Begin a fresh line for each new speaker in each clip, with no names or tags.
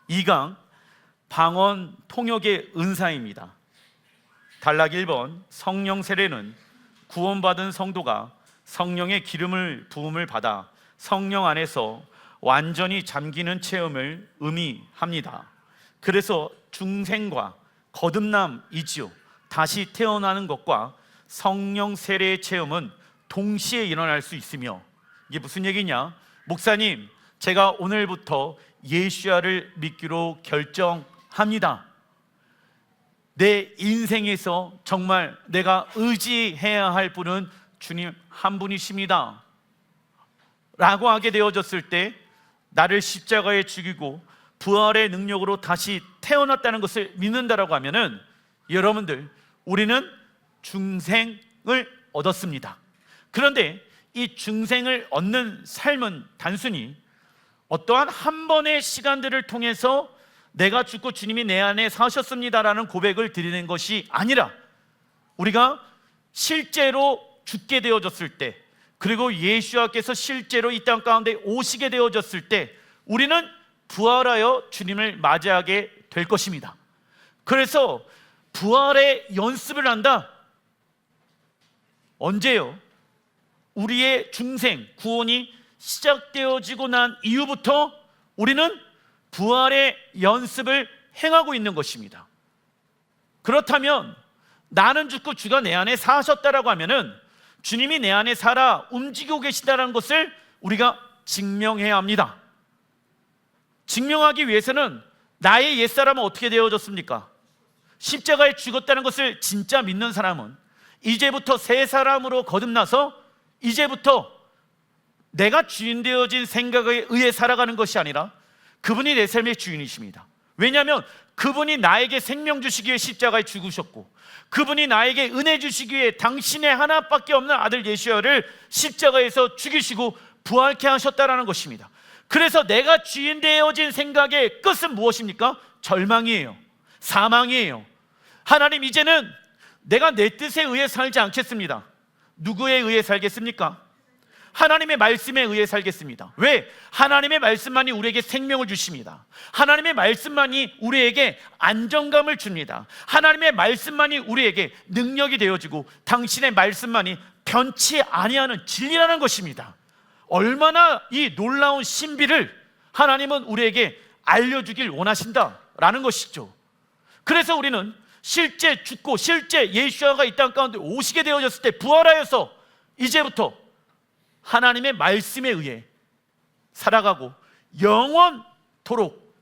2강 방언 통역의 은사입니다. 단락 1번, 성령 세례는 구원받은 성도가 성령의 기름을 부음을 받아 성령 안에서 완전히 잠기는 체험을 의미합니다. 그래서 중생과 거듭남이지요. 다시 태어나는 것과 성령 세례의 체험은 동시에 일어날 수 있으며, 이게 무슨 얘기냐? 목사님, 제가 오늘부터 예수야를 믿기로 결정합니다. 내 인생에서 정말 내가 의지해야 할 분은 주님 한 분이십니다 라고 하게 되어졌을 때, 나를 십자가에 죽이고 부활의 능력으로 다시 태어났다는 것을 믿는다라고 하면은, 여러분들, 우리는 중생을 얻었습니다. 그런데 이 중생을 얻는 삶은 단순히 어떠한 한 번의 시간들을 통해서 내가 죽고 주님이 내 안에 사셨습니다라는 고백을 드리는 것이 아니라, 우리가 실제로 죽게 되어졌을 때, 그리고 예수와께서 실제로 이 땅 가운데 오시게 되어졌을 때 우리는 부활하여 주님을 맞이하게 될 것입니다. 그래서 부활의 연습을 한다. 언제요? 우리의 중생, 구원이 시작되어지고 난 이후부터 우리는 부활의 연습을 행하고 있는 것입니다. 그렇다면 나는 죽고 주가 내 안에 사셨다라고 하면은 주님이 내 안에 살아 움직이고 계시다는 것을 우리가 증명해야 합니다. 증명하기 위해서는 나의 옛사람은 어떻게 되어졌습니까? 십자가에 죽었다는 것을 진짜 믿는 사람은 이제부터 새 사람으로 거듭나서 이제부터 내가 주인 되어진 생각에 의해 살아가는 것이 아니라 그분이 내 삶의 주인이십니다. 왜냐하면 그분이 나에게 생명 주시기 위해 십자가에 죽으셨고, 그분이 나에게 은혜 주시기 위해 당신의 하나밖에 없는 아들 예수야를 십자가에서 죽이시고 부활케 하셨다라는 것입니다. 그래서 내가 주인 되어진 생각의 끝은 무엇입니까? 절망이에요. 사망이에요. 하나님, 이제는 내가 내 뜻에 의해 살지 않겠습니다. 누구에 의해 살겠습니까? 하나님의 말씀에 의해 살겠습니다. 왜? 하나님의 말씀만이 우리에게 생명을 주십니다. 하나님의 말씀만이 우리에게 안정감을 줍니다. 하나님의 말씀만이 우리에게 능력이 되어지고 당신의 말씀만이 변치 아니하는 진리라는 것입니다. 얼마나 이 놀라운 신비를 하나님은 우리에게 알려주길 원하신다라는 것이죠. 그래서 우리는 실제 죽고 실제 예수야가 이 땅 가운데 오시게 되어졌을 때 부활하여서 이제부터 하나님의 말씀에 의해 살아가고 영원토록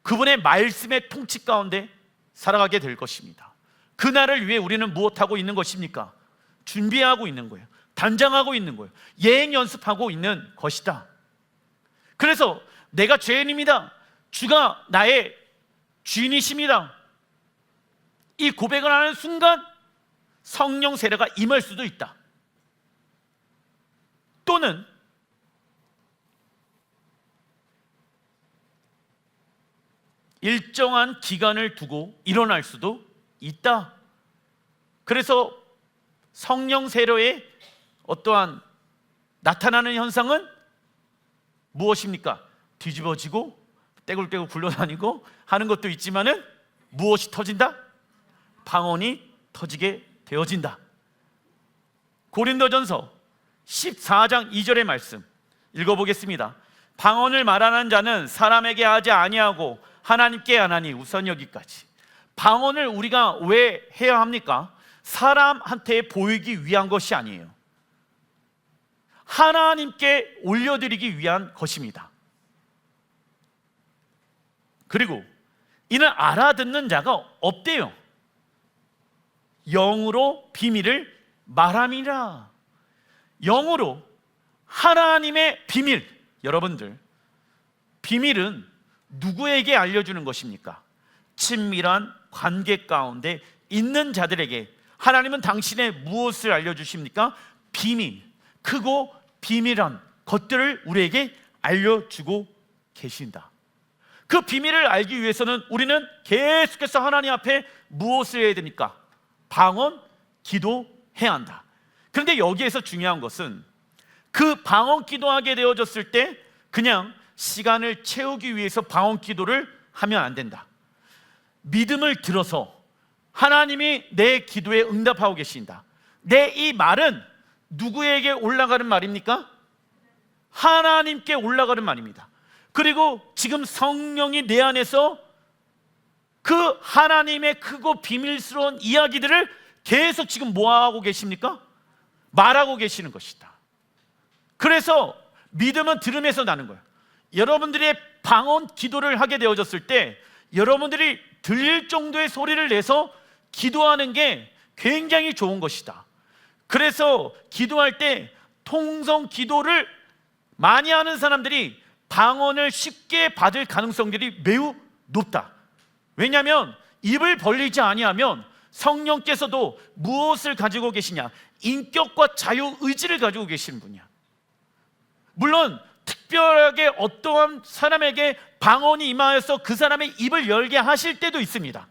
그분의 말씀의 통치 가운데 살아가게 될 것입니다. 그날을 위해 우리는 무엇하고 있는 것입니까? 준비하고 있는 거예요. 단장하고 있는 거예요. 예행 연습하고 있는 것이다. 그래서 내가 죄인입니다. 주가 나의 주인이십니다. 이 고백을 하는 순간 성령 세례가 임할 수도 있다. 또는 일정한 기간을 두고 일어날 수도 있다. 그래서 성령 세례의 어떠한 나타나는 현상은 무엇입니까? 뒤집어지고 떼굴떼굴 굴러다니고 하는 것도 있지만은 무엇이 터진다? 방언이 터지게 되어진다. 고린도전서 14장 2절의 말씀 읽어보겠습니다. 방언을 말하는 자는 사람에게 하지 아니하고 하나님께 하나니 우선 여기까지. 방언을 우리가 왜 해야 합니까? 사람한테 보이기 위한 것이 아니에요. 하나님께 올려드리기 위한 것입니다. 그리고 이는 알아듣는 자가 없대요. 영으로 비밀을 말함이라. 영으로 하나님의 비밀. 여러분들, 비밀은 누구에게 알려주는 것입니까? 친밀한 관계 가운데 있는 자들에게 하나님은 당신의 무엇을 알려주십니까? 비밀, 크고 비밀한 것들을 우리에게 알려주고 계신다. 그 비밀을 알기 위해서는 우리는 계속해서 하나님 앞에 무엇을 해야 됩니까? 방언, 기도해야 한다. 그런데 여기에서 중요한 것은 그 방언 기도하게 되어졌을 때 그냥 시간을 채우기 위해서 방언 기도를 하면 안 된다. 믿음을 들어서 하나님이 내 기도에 응답하고 계신다. 내 이 말은 누구에게 올라가는 말입니까? 하나님께 올라가는 말입니다. 그리고 지금 성령이 내 안에서 그 하나님의 크고 비밀스러운 이야기들을 계속 지금 뭐하고 계십니까? 말하고 계시는 것이다. 그래서 믿음은 들음에서 나는 거예요. 여러분들의 방언 기도를 하게 되어졌을 때 여러분들이 들릴 정도의 소리를 내서 기도하는 게 굉장히 좋은 것이다. 그래서 기도할 때 통성 기도를 많이 하는 사람들이 방언을 쉽게 받을 가능성들이 매우 높다. 왜냐하면 입을 벌리지 아니하면 성령께서도 무엇을 가지고 계시냐? 인격과 자유의지를 가지고 계시는 분이야. 물론 특별하게 어떠한 사람에게 방언이 임하여서 그 사람의 입을 열게 하실 때도 있습니다.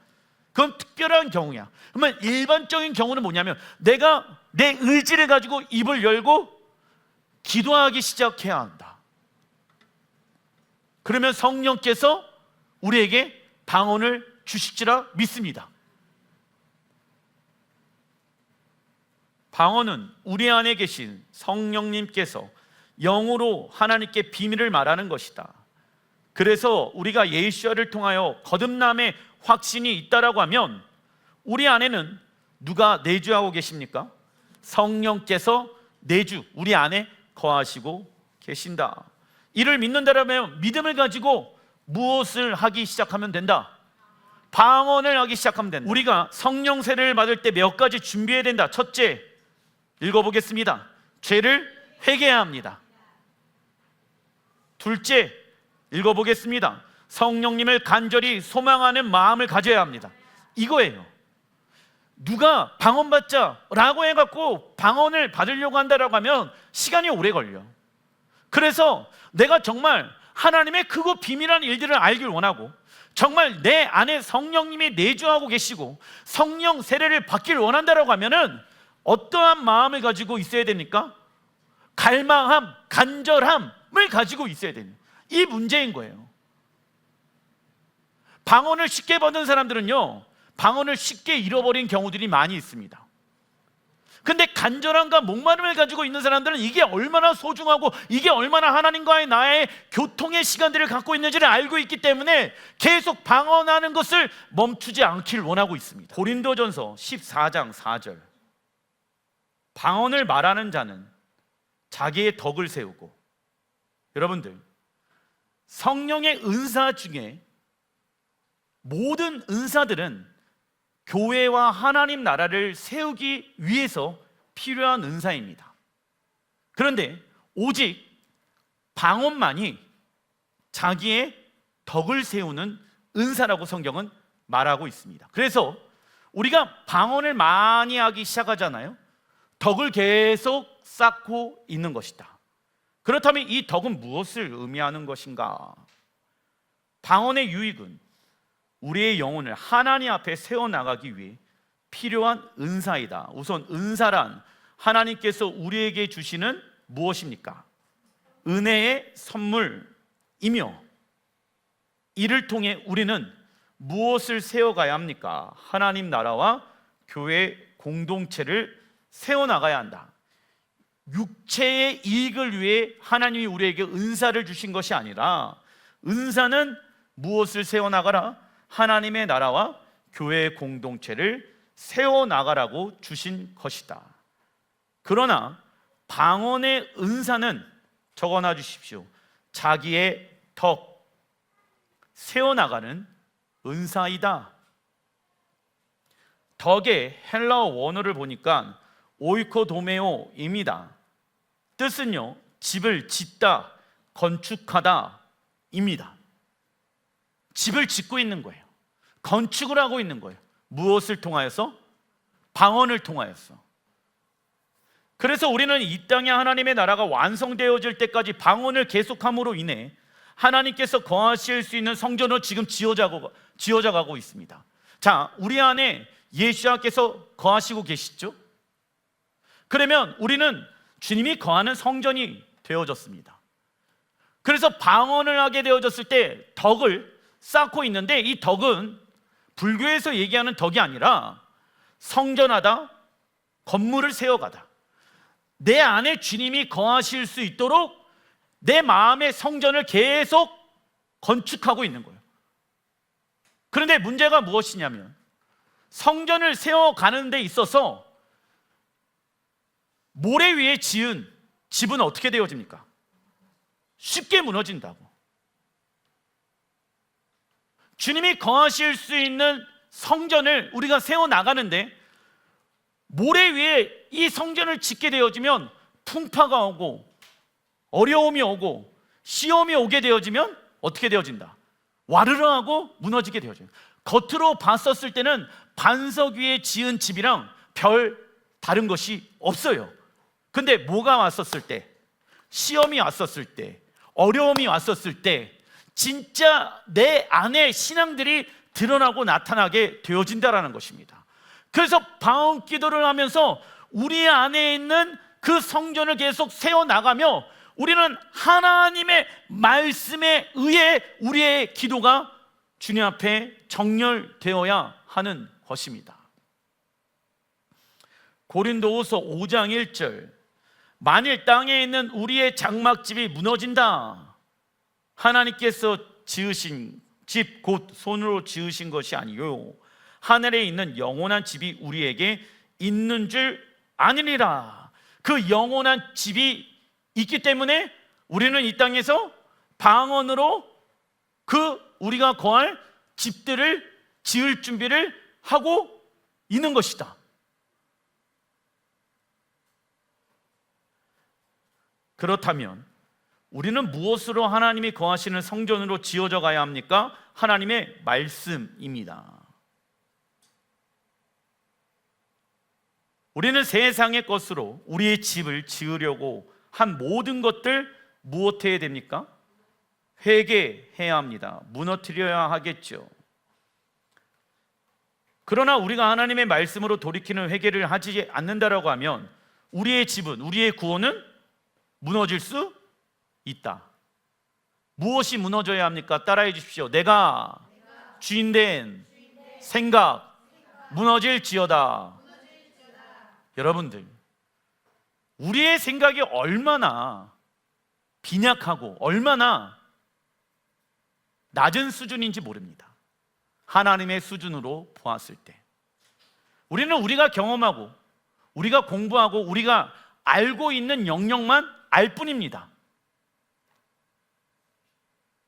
그건 특별한 경우야. 그러면 일반적인 경우는 뭐냐면 내가 내 의지를 가지고 입을 열고 기도하기 시작해야 한다. 그러면 성령께서 우리에게 방언을 주실지라 믿습니다. 방언은 우리 안에 계신 성령님께서 영으로 하나님께 비밀을 말하는 것이다. 그래서 우리가 예수를 통하여 거듭남의 확신이 있다라고 하면 우리 안에는 누가 내주하고 계십니까? 성령께서 내주 우리 안에 거하시고 계신다. 이를 믿는다라면 믿음을 가지고 무엇을 하기 시작하면 된다? 방언을 하기 시작하면 된다. 우리가 성령 세례를 받을 때 몇 가지 준비해야 된다. 첫째, 읽어보겠습니다. 죄를 회개해야 합니다. 둘째, 읽어보겠습니다. 성령님을 간절히 소망하는 마음을 가져야 합니다. 이거예요. 누가 방언 받자라고 해갖고 방언을 받으려고 한다라고 하면 시간이 오래 걸려. 그래서 내가 정말 하나님의 크고 비밀한 일들을 알길 원하고 정말 내 안에 성령님이 내주하고 계시고 성령 세례를 받기를 원한다라고 하면은 어떠한 마음을 가지고 있어야 됩니까? 갈망함, 간절함을 가지고 있어야 됩니다. 이 문제인 거예요. 방언을 쉽게 받은 사람들은요, 방언을 쉽게 잃어버린 경우들이 많이 있습니다. 근데 간절함과 목마름을 가지고 있는 사람들은 이게 얼마나 소중하고 이게 얼마나 하나님과의 나의 교통의 시간들을 갖고 있는지를 알고 있기 때문에 계속 방언하는 것을 멈추지 않길 원하고 있습니다. 고린도전서 14장 4절, 방언을 말하는 자는 자기의 덕을 세우고, 여러분들 성령의 은사 중에 모든 은사들은 교회와 하나님 나라를 세우기 위해서 필요한 은사입니다. 그런데 오직 방언만이 자기의 덕을 세우는 은사라고 성경은 말하고 있습니다. 그래서 우리가 방언을 많이 하기 시작하잖아요. 덕을 계속 쌓고 있는 것이다. 그렇다면 이 덕은 무엇을 의미하는 것인가? 방언의 유익은 우리의 영혼을 하나님 앞에 세워나가기 위해 필요한 은사이다. 우선 은사란 하나님께서 우리에게 주시는 무엇입니까? 은혜의 선물이며 이를 통해 우리는 무엇을 세워가야 합니까? 하나님 나라와 교회 공동체를 세워나가야 한다. 육체의 이익을 위해 하나님이 우리에게 은사를 주신 것이 아니라 은사는 무엇을 세워나가라? 하나님의 나라와 교회의 공동체를 세워나가라고 주신 것이다. 그러나 방언의 은사는 적어놔 주십시오. 자기의 덕, 세워나가는 은사이다. 덕의 헬라어 원어를 보니까 오이코도메오입니다. 뜻은요, 집을 짓다, 건축하다 입니다. 집을 짓고 있는 거예요. 건축을 하고 있는 거예요. 무엇을 통하여서? 방언을 통하여서. 그래서 우리는 이 땅에 하나님의 나라가 완성되어질 때까지 방언을 계속함으로 인해 하나님께서 거하실 수 있는 성전을 지금 지어져 가고 있습니다. 자, 우리 안에 예수님께서 거하시고 계시죠? 그러면 우리는 주님이 거하는 성전이 되어졌습니다. 그래서 방언을 하게 되어졌을 때 덕을 쌓고 있는데, 이 덕은 불교에서 얘기하는 덕이 아니라 성전하다, 건물을 세워가다, 내 안에 주님이 거하실 수 있도록 내 마음의 성전을 계속 건축하고 있는 거예요. 그런데 문제가 무엇이냐면, 성전을 세워가는 데 있어서 모래 위에 지은 집은 어떻게 되어집니까? 쉽게 무너진다고. 주님이 거하실 수 있는 성전을 우리가 세워나가는데, 모래 위에 이 성전을 짓게 되어지면 풍파가 오고 어려움이 오고 시험이 오게 되어지면 어떻게 되어진다? 와르르하고 무너지게 되어져요. 겉으로 봤었을 때는 반석 위에 지은 집이랑 별 다른 것이 없어요. 근데 뭐가 왔었을 때, 시험이 왔었을 때, 어려움이 왔었을 때 진짜 내 안에 신앙들이 드러나고 나타나게 되어진다라는 것입니다. 그래서 방언 기도를 하면서 우리 안에 있는 그 성전을 계속 세워나가며, 우리는 하나님의 말씀에 의해 우리의 기도가 주님 앞에 정렬되어야 하는 것입니다. 고린도후서 5장 1절, 만일 땅에 있는 우리의 장막집이 무너진다, 하나님께서 지으신 집 곧 손으로 지으신 것이 아니요 하늘에 있는 영원한 집이 우리에게 있는 줄 아니리라. 그 영원한 집이 있기 때문에 우리는 이 땅에서 방언으로 그 우리가 거할 집들을 지을 준비를 하고 있는 것이다. 그렇다면 우리는 무엇으로 하나님이 거하시는 성전으로 지어져 가야 합니까? 하나님의 말씀입니다. 우리는 세상의 것으로 우리의 집을 지으려고 한 모든 것들 무엇해야 됩니까? 회개해야 합니다. 무너뜨려야 하겠죠. 그러나 우리가 하나님의 말씀으로 돌이키는 회개를 하지 않는다라고 하면 우리의 집은, 우리의 구원은 무너질 수 있다. 무엇이 무너져야 합니까? 따라해 주십시오. 내가 주인된 생각 무너질지어다. 여러분들, 우리의 생각이 얼마나 빈약하고 얼마나 낮은 수준인지 모릅니다. 하나님의 수준으로 보았을 때 우리는 우리가 경험하고 우리가 공부하고 우리가 알고 있는 영역만 알 뿐입니다.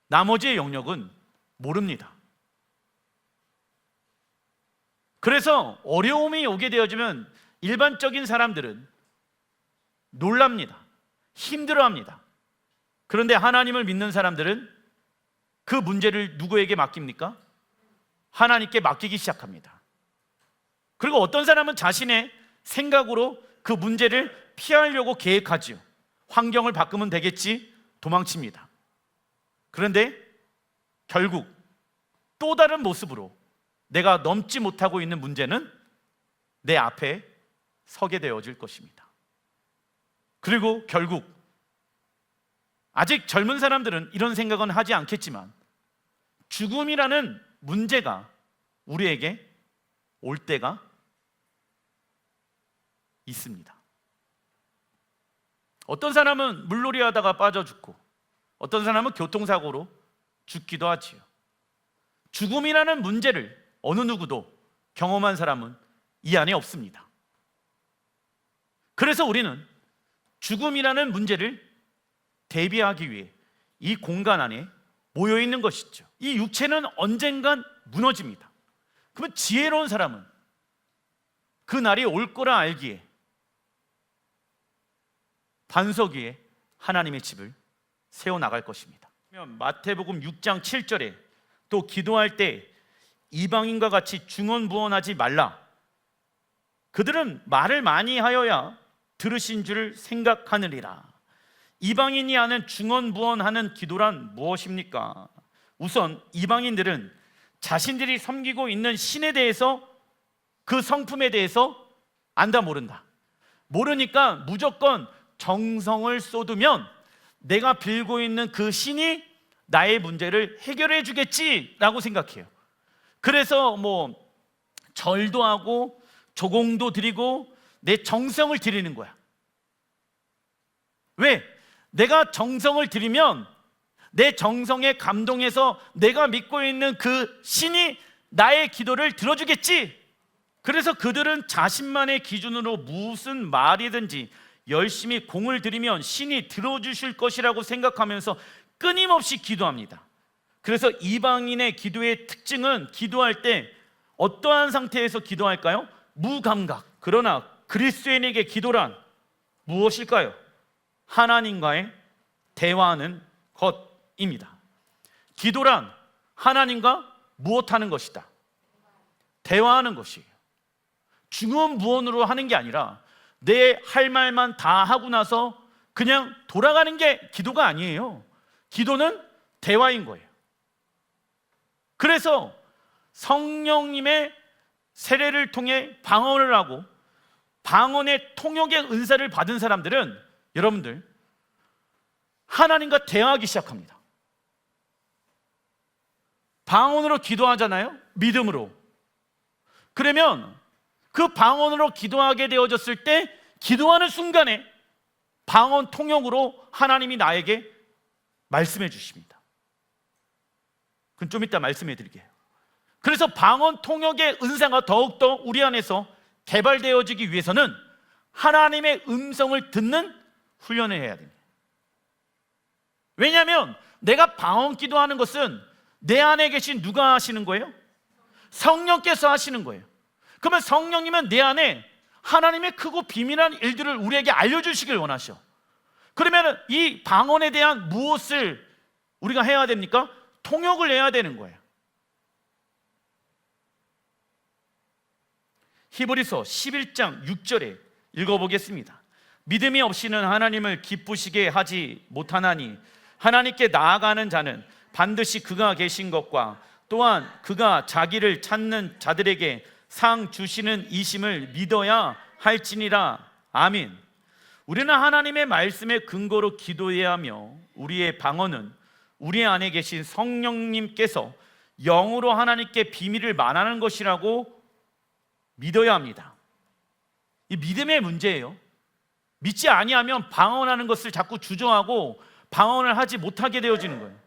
나머지의 영역은 모릅니다. 그래서 어려움이 오게 되어지면 일반적인 사람들은 놀랍니다. 힘들어합니다. 그런데 하나님을 믿는 사람들은 그 문제를 누구에게 맡깁니까? 하나님께 맡기기 시작합니다. 그리고 어떤 사람은 자신의 생각으로 그 문제를 피하려고 계획하지요. 환경을 바꾸면 되겠지, 도망칩니다. 그런데 결국 또 다른 모습으로 내가 넘지 못하고 있는 문제는 내 앞에 서게 되어질 것입니다. 그리고 결국 아직 젊은 사람들은 이런 생각은 하지 않겠지만 죽음이라는 문제가 우리에게 올 때가 있습니다. 어떤 사람은 물놀이 하다가 빠져 죽고 어떤 사람은 교통사고로 죽기도 하지요. 죽음이라는 문제를 어느 누구도 경험한 사람은 이 안에 없습니다. 그래서 우리는 죽음이라는 문제를 대비하기 위해 이 공간 안에 모여 있는 것이죠. 이 육체는 언젠간 무너집니다. 그러면 지혜로운 사람은 그 날이 올 거라 알기에 반석 위에 하나님의 집을 세워나갈 것입니다. 마태복음 6장 7절에 또 기도할 때 이방인과 같이 중언부언하지 말라. 그들은 말을 많이 하여야 들으신 줄 생각하느니라. 이방인이 하는 중언부언하는 기도란 무엇입니까? 우선 이방인들은 자신들이 섬기고 있는 신에 대해서, 그 성품에 대해서 안다 모른다. 모르니까 무조건 정성을 쏟으면 내가 빌고 있는 그 신이 나의 문제를 해결해 주겠지라고 생각해요. 그래서 절도 하고 조공도 드리고 내 정성을 드리는 거야. 왜? 내가 정성을 드리면 내 정성에 감동해서 내가 믿고 있는 그 신이 나의 기도를 들어주겠지. 그래서 그들은 자신만의 기준으로 무슨 말이든지 열심히 공을 들이면 신이 들어주실 것이라고 생각하면서 끊임없이 기도합니다. 그래서 이방인의 기도의 특징은 기도할 때 어떠한 상태에서 기도할까요? 무감각. 그러나 그리스도인에게 기도란 무엇일까요? 하나님과의 대화하는 것입니다. 기도란 하나님과 무엇하는 것이다? 대화하는 것이에요. 중언부언으로 하는 게 아니라 내 할 말만 다 하고 나서 그냥 돌아가는 게 기도가 아니에요. 기도는 대화인 거예요. 그래서 성령님의 세례를 통해 방언을 하고 방언의 통역의 은사를 받은 사람들은 여러분들 하나님과 대화하기 시작합니다. 방언으로 기도하잖아요. 믿음으로. 그러면 그 방언으로 기도하게 되어졌을 때 기도하는 순간에 방언 통역으로 하나님이 나에게 말씀해 주십니다. 그건 좀 이따 말씀해 드릴게요. 그래서 방언 통역의 은사가 더욱더 우리 안에서 개발되어지기 위해서는 하나님의 음성을 듣는 훈련을 해야 됩니다. 왜냐하면 내가 방언 기도하는 것은 내 안에 계신 누가 하시는 거예요? 성령께서 하시는 거예요. 그러면 성령님은 내 안에 하나님의 크고 비밀한 일들을 우리에게 알려주시길 원하셔. 그러면 이 방언에 대한 무엇을 우리가 해야 됩니까? 통역을 해야 되는 거예요. 히브리서 11장 6절에 읽어보겠습니다. 믿음이 없이는 하나님을 기쁘시게 하지 못하나니 하나님께 나아가는 자는 반드시 그가 계신 것과 또한 그가 자기를 찾는 자들에게 상 주시는 이심을 믿어야 할지니라. 아멘. 우리는 하나님의 말씀에 근거로 기도해야 하며 우리의 방언은 우리 안에 계신 성령님께서 영으로 하나님께 비밀을 말하는 것이라고 믿어야 합니다. 이 믿음의 문제예요. 믿지 아니하면 방언하는 것을 자꾸 주저하고 방언을 하지 못하게 되어지는 거예요.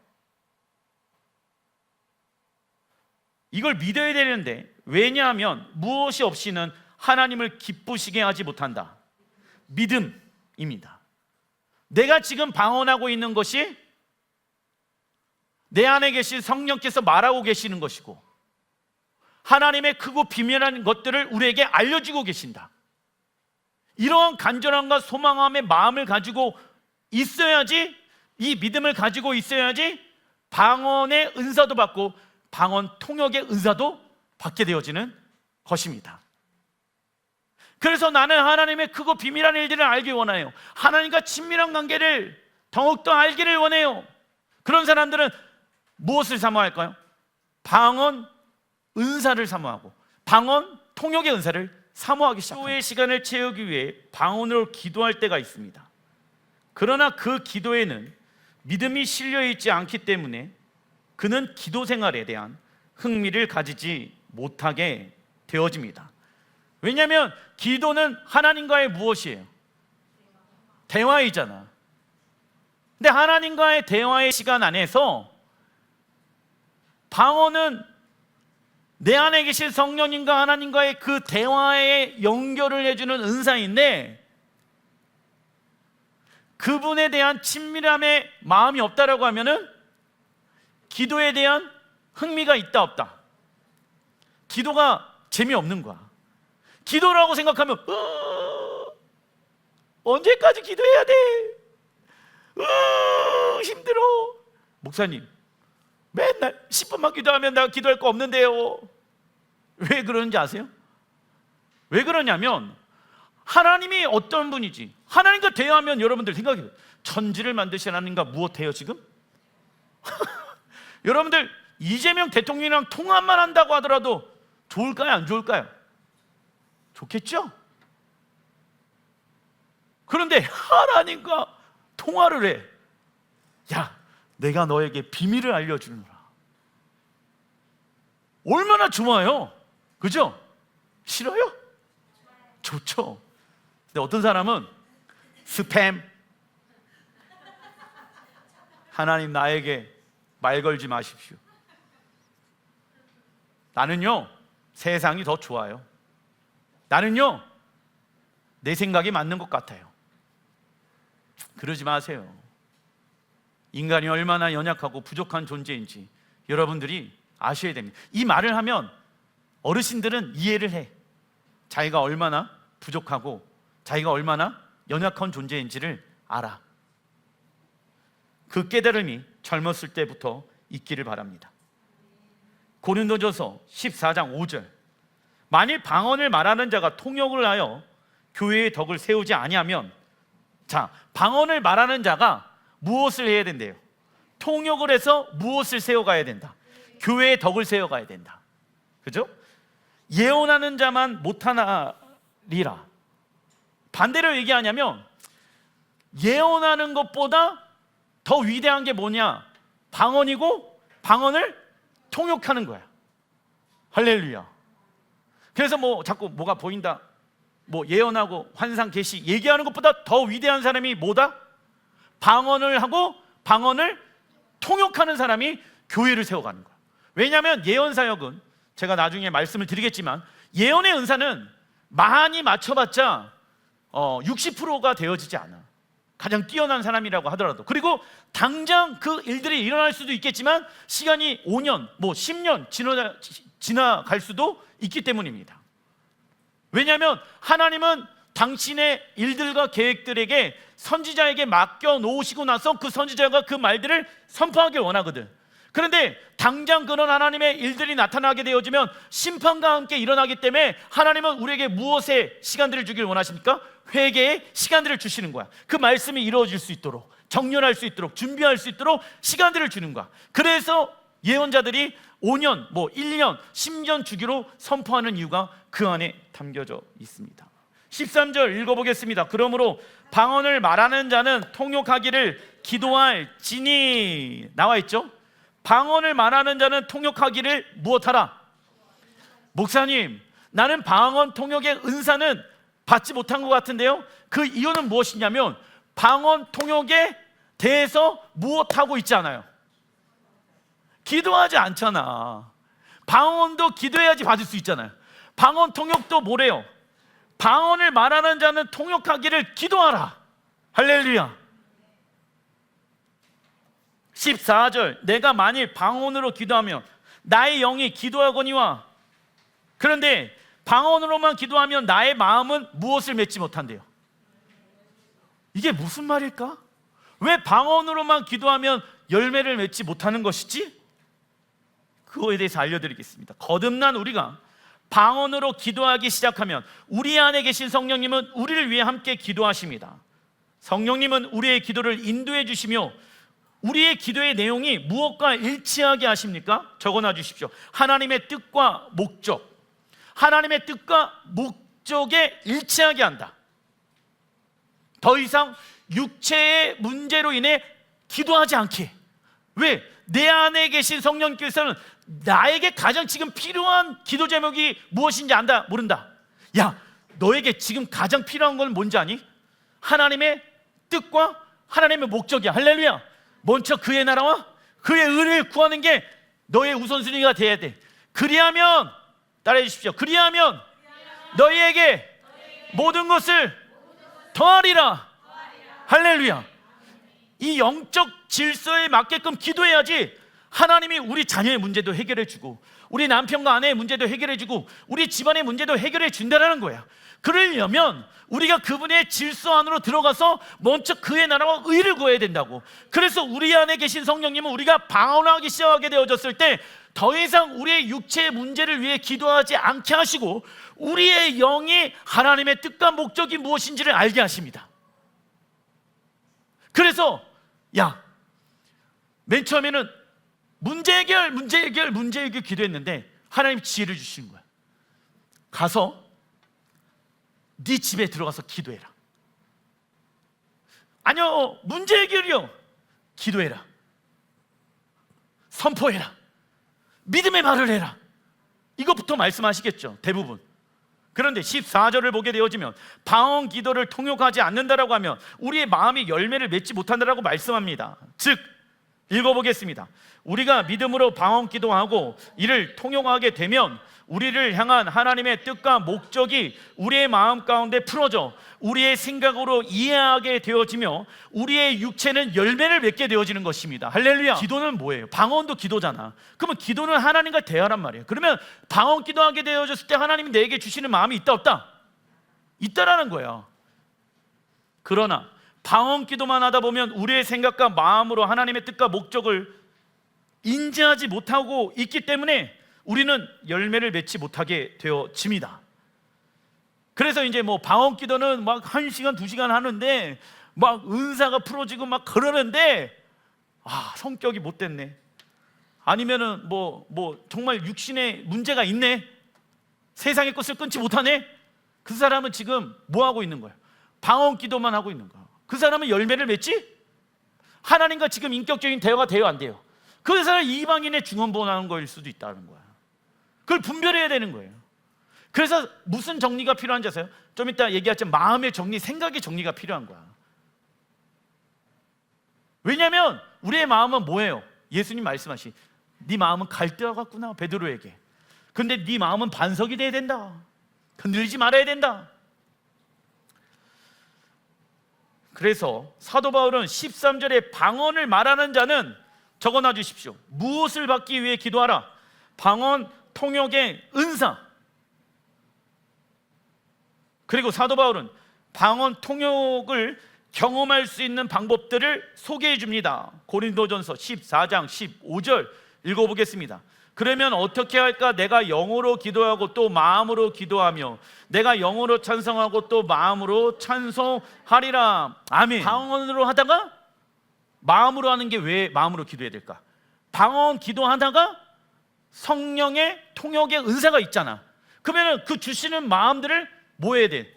이걸 믿어야 되는데 왜냐하면 무엇이 없이는 하나님을 기쁘시게 하지 못한다. 믿음입니다. 내가 지금 방언하고 있는 것이 내 안에 계신 성령께서 말하고 계시는 것이고 하나님의 크고 비밀한 것들을 우리에게 알려주고 계신다. 이러한 간절함과 소망함의 마음을 가지고 있어야지, 이 믿음을 가지고 있어야지 방언의 은사도 받고 방언 통역의 은사도 받게 되어지는 것입니다. 그래서 나는 하나님의 크고 비밀한 일들을 알기 원해요. 하나님과 친밀한 관계를 더욱더 알기를 원해요. 그런 사람들은 무엇을 사모할까요? 방언 은사를 사모하고 방언 통역의 은사를 사모하기 시작합니다. 기도의 시간을 채우기 위해 방언으로 기도할 때가 있습니다. 그러나 그 기도에는 믿음이 실려 있지 않기 때문에 그는 기도 생활에 대한 흥미를 가지지 못하게 되어집니다. 왜냐하면 기도는 하나님과의 무엇이에요? 대화이잖아. 근데 하나님과의 대화의 시간 안에서 방언은 내 안에 계신 성령님과 하나님과의 그 대화에 연결을 해주는 은사인데 그분에 대한 친밀함의 마음이 없다라고 하면은 기도에 대한 흥미가 있다 없다. 기도가 재미없는 거야. 기도라고 생각하면 언제까지 기도해야 돼? 힘들어. 목사님 맨날 10분만 기도하면 나 기도할 거 없는데요. 왜 그러는지 아세요? 왜 그러냐면 하나님이 어떤 분이지? 하나님과 대화하면 여러분들 생각해요. 천지를 만드신 하나님과 무엇해요 지금? 여러분들 이재명 대통령이랑 통화만 한다고 하더라도 좋을까요 안 좋을까요? 좋겠죠? 그런데 하나님과 통화를 해. 야, 내가 너에게 비밀을 알려주노라. 얼마나 좋아요, 그죠? 싫어요? 좋죠. 근데 어떤 사람은 스팸, 하나님 나에게 말 걸지 마십시오. 나는요, 세상이 더 좋아요. 나는요, 내 생각이 맞는 것 같아요. 그러지 마세요. 인간이 얼마나 연약하고 부족한 존재인지 여러분들이 아셔야 됩니다. 이 말을 하면 어르신들은 이해를 해. 자기가 얼마나 부족하고 자기가 얼마나 연약한 존재인지를 알아. 그 깨달음이 젊었을 때부터 있기를 바랍니다. 고린도전서 14장 5절, 만일 방언을 말하는 자가 통역을 하여 교회의 덕을 세우지 아니하면, 자, 방언을 말하는 자가 무엇을 해야 된대요? 통역을 해서 무엇을 세워가야 된다? 교회의 덕을 세워가야 된다. 그죠? 예언하는 자만 못하나리라. 반대로 얘기하냐면 예언하는 것보다 더 위대한 게 뭐냐? 방언이고 방언을 통역하는 거야. 할렐루야. 그래서 뭐 자꾸 뭐가 보인다, 뭐 예언하고 환상 계시 얘기하는 것보다 더 위대한 사람이 뭐다? 방언을 하고 방언을 통역하는 사람이 교회를 세워가는 거야. 왜냐하면 예언 사역은 제가 나중에 말씀을 드리겠지만 예언의 은사는 많이 맞춰봤자 60%가 되어지지 않아. 가장 뛰어난 사람이라고 하더라도. 그리고 당장 그 일들이 일어날 수도 있겠지만 시간이 5년, 뭐 10년 지나갈 수도 있기 때문입니다. 왜냐하면 하나님은 당신의 일들과 계획들에게 선지자에게 맡겨 놓으시고 나서 그 선지자가 그 말들을 선포하길 원하거든. 그런데 당장 그런 하나님의 일들이 나타나게 되어지면 심판과 함께 일어나기 때문에 하나님은 우리에게 무엇의 시간들을 주길 원하십니까? 회개의 시간들을 주시는 거야. 그 말씀이 이루어질 수 있도록, 정렬할 수 있도록, 준비할 수 있도록 시간들을 주는 거야. 그래서 예언자들이 5년, 뭐 1년, 10년 주기로 선포하는 이유가 그 안에 담겨져 있습니다. 13절 읽어보겠습니다. 그러므로 방언을 말하는 자는 통역하기를 기도할지니, 나와 있죠? 방언을 말하는 자는 통역하기를 무엇하라? 목사님, 나는 방언 통역의 은사는 받지 못한 것 같은데요. 그 이유는 무엇이냐면 방언 통역에 대해서 무엇하고 있지 않아요. 기도하지 않잖아. 방언도 기도해야지 받을 수 있잖아요. 방언 통역도 뭐래요? 방언을 말하는 자는 통역하기를 기도하라. 할렐루야. 14절, 내가 만일 방언으로 기도하면 나의 영이 기도하거니와, 그런데 방언으로만 기도하면 나의 마음은 무엇을 맺지 못한대요? 이게 무슨 말일까? 왜 방언으로만 기도하면 열매를 맺지 못하는 것이지? 그거에 대해서 알려드리겠습니다. 거듭난 우리가 방언으로 기도하기 시작하면 우리 안에 계신 성령님은 우리를 위해 함께 기도하십니다. 성령님은 우리의 기도를 인도해 주시며 우리의 기도의 내용이 무엇과 일치하게 하십니까? 적어놔 주십시오. 하나님의 뜻과 목적, 하나님의 뜻과 목적에 일치하게 한다. 더 이상 육체의 문제로 인해 기도하지 않게. 왜? 내 안에 계신 성령께서는 나에게 가장 지금 필요한 기도 제목이 무엇인지 안다, 모른다. 야, 너에게 지금 가장 필요한 건 뭔지 아니? 하나님의 뜻과 하나님의 목적이야. 할렐루야. 먼저 그의 나라와 그의 의를 구하는 게 너의 우선순위가 돼야 돼. 그리하면, 따라해 주십시오. 그리하면 너희에게 모든 것을 더하리라. 할렐루야. 이 영적 질서에 맞게끔 기도해야지 하나님이 우리 자녀의 문제도 해결해 주고 우리 남편과 아내의 문제도 해결해 주고 우리 집안의 문제도 해결해 준다라는 거야. 그러려면 우리가 그분의 질서 안으로 들어가서 먼저 그의 나라와 의를 구해야 된다고. 그래서 우리 안에 계신 성령님은 우리가 방언하기 시작하게 되어졌을 때 더 이상 우리의 육체의 문제를 위해 기도하지 않게 하시고 우리의 영이 하나님의 뜻과 목적이 무엇인지를 알게 하십니다. 그래서 맨 처음에는 문제 해결 기도했는데 하나님 지혜를 주시는 거야. 가서 네 집에 들어가서 기도해라. 아니요, 문제 해결이요. 기도해라, 선포해라, 믿음의 말을 해라. 이것부터 말씀하시겠죠, 대부분. 그런데 14절을 보게 되어지면 방언 기도를 통역하지 않는다라고 하면 우리의 마음이 열매를 맺지 못한다라고 말씀합니다. 즉, 읽어보겠습니다. 우리가 믿음으로 방언 기도하고 이를 통역하게 되면 우리를 향한 하나님의 뜻과 목적이 우리의 마음 가운데 풀어져 우리의 생각으로 이해하게 되어지며 우리의 육체는 열매를 맺게 되어지는 것입니다. 할렐루야. 기도는 뭐예요? 방언도 기도잖아. 그러면 기도는 하나님과 대화란 말이에요. 그러면 방언 기도하게 되어졌을 때 하나님이 내게 주시는 마음이 있다 없다? 있다라는 거예요. 그러나 방언 기도만 하다 보면 우리의 생각과 마음으로 하나님의 뜻과 목적을 인지하지 못하고 있기 때문에 우리는 열매를 맺지 못하게 되어집니다. 그래서 이제 뭐 방언 기도는 막 1시간, 2시간 하는데 막 은사가 풀어지고 막 그러는데 성격이 못됐네. 아니면은 뭐 정말 육신에 문제가 있네. 세상의 것을 끊지 못하네. 그 사람은 지금 뭐 하고 있는 거야? 방언 기도만 하고 있는 거야. 그 사람은 열매를 맺지? 하나님과 지금 인격적인 대화가 돼요, 안 돼요? 그 사람은 이방인의 중언부언하는 거일 수도 있다는 거야. 그걸 분별해야 되는 거예요. 그래서 무슨 정리가 필요한지 아세요? 좀 이따 얘기하지만 마음의 정리, 생각의 정리가 필요한 거야. 왜냐하면 우리의 마음은 뭐예요? 예수님 말씀하신 네 마음은 갈대와 같구나, 베드로에게. 근데 네 마음은 반석이 돼야 된다. 흔들리지 말아야 된다. 그래서 사도 바울은 13절에 방언을 말하는 자는 적어놔 주십시오. 무엇을 받기 위해 기도하라? 방언 통역의 은사. 그리고 사도 바울은 방언 통역을 경험할 수 있는 방법들을 소개해 줍니다. 고린도전서 14장 15절 읽어보겠습니다. 그러면 어떻게 할까? 내가 영어로 기도하고 또 마음으로 기도하며 내가 영어로 찬송하고 또 마음으로 찬송하리라. 아멘. 방언으로 하다가 마음으로 하는 게 왜 마음으로 기도해야 될까? 방언 기도하다가 성령의 통역의 은사가 있잖아. 그러면 그 주시는 마음들을 뭐 해야 돼?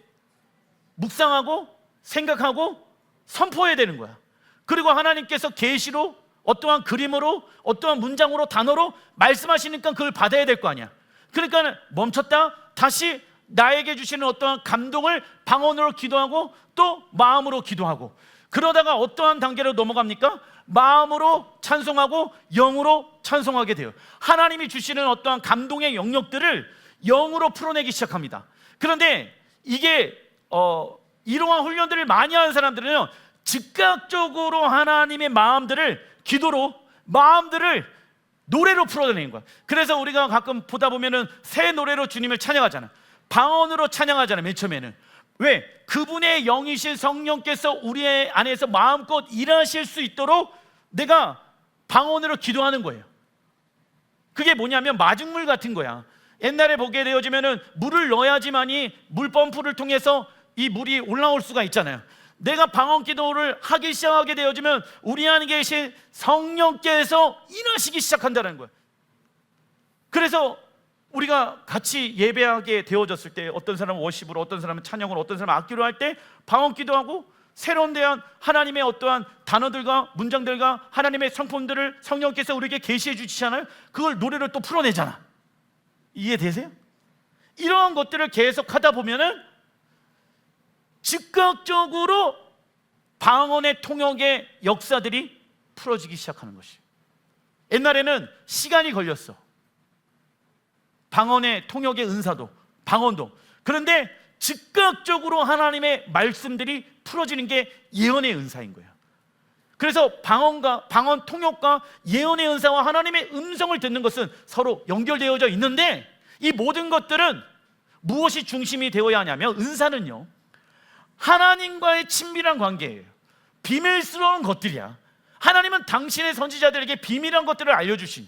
묵상하고 생각하고 선포해야 되는 거야. 그리고 하나님께서 계시로 어떠한 그림으로 어떠한 문장으로 단어로 말씀하시니까 그걸 받아야 될 거 아니야. 그러니까 멈췄다 다시 나에게 주시는 어떠한 감동을 방언으로 기도하고 또 마음으로 기도하고, 그러다가 어떠한 단계로 넘어갑니까? 마음으로 찬송하고 영으로 찬송하게 돼요. 하나님이 주시는 어떠한 감동의 영역들을 영으로 풀어내기 시작합니다. 그런데 이게 이러한 훈련들을 많이 하는 사람들은요, 즉각적으로 하나님의 마음들을 기도로, 마음들을 노래로 풀어내는 거야. 그래서 우리가 가끔 보다 보면은 새 노래로 주님을 찬양하잖아. 방언으로 찬양하잖아, 맨 처음에는. 왜? 그분의 영이신 성령께서 우리 안에서 마음껏 일하실 수 있도록 내가 방언으로 기도하는 거예요. 그게 뭐냐면 마중물 같은 거야. 옛날에 보게 되어지면은 물을 넣어야지만이 물 펌프를 통해서 이 물이 올라올 수가 있잖아요. 내가 방언 기도를 하기 시작하게 되어지면 우리 안에 계신 성령께서 일하시기 시작한다는 거예요. 그래서 우리가 같이 예배하게 되어졌을 때 어떤 사람은 워십으로, 어떤 사람은 찬양으로, 어떤 사람은 악기로 할 때 방언 기도하고 새로운 대한 하나님의 어떠한 단어들과 문장들과 하나님의 성품들을 성령께서 우리에게 계시해 주시잖아요. 그걸 노래로 또 풀어내잖아. 이해되세요? 이러한 것들을 계속 하다 보면은 즉각적으로 방언의 통역의 역사들이 풀어지기 시작하는 것이에요. 옛날에는 시간이 걸렸어. 방언의 통역의 은사도, 방언도. 그런데 즉각적으로 하나님의 말씀들이 풀어지는 게 예언의 은사인 거예요. 그래서 방언 통역과 예언의 은사와 하나님의 음성을 듣는 것은 서로 연결되어져 있는데, 이 모든 것들은 무엇이 중심이 되어야 하냐면, 은사는요, 하나님과의 친밀한 관계예요. 비밀스러운 것들이야. 하나님은 당신의 선지자들에게 비밀한 것들을 알려주신,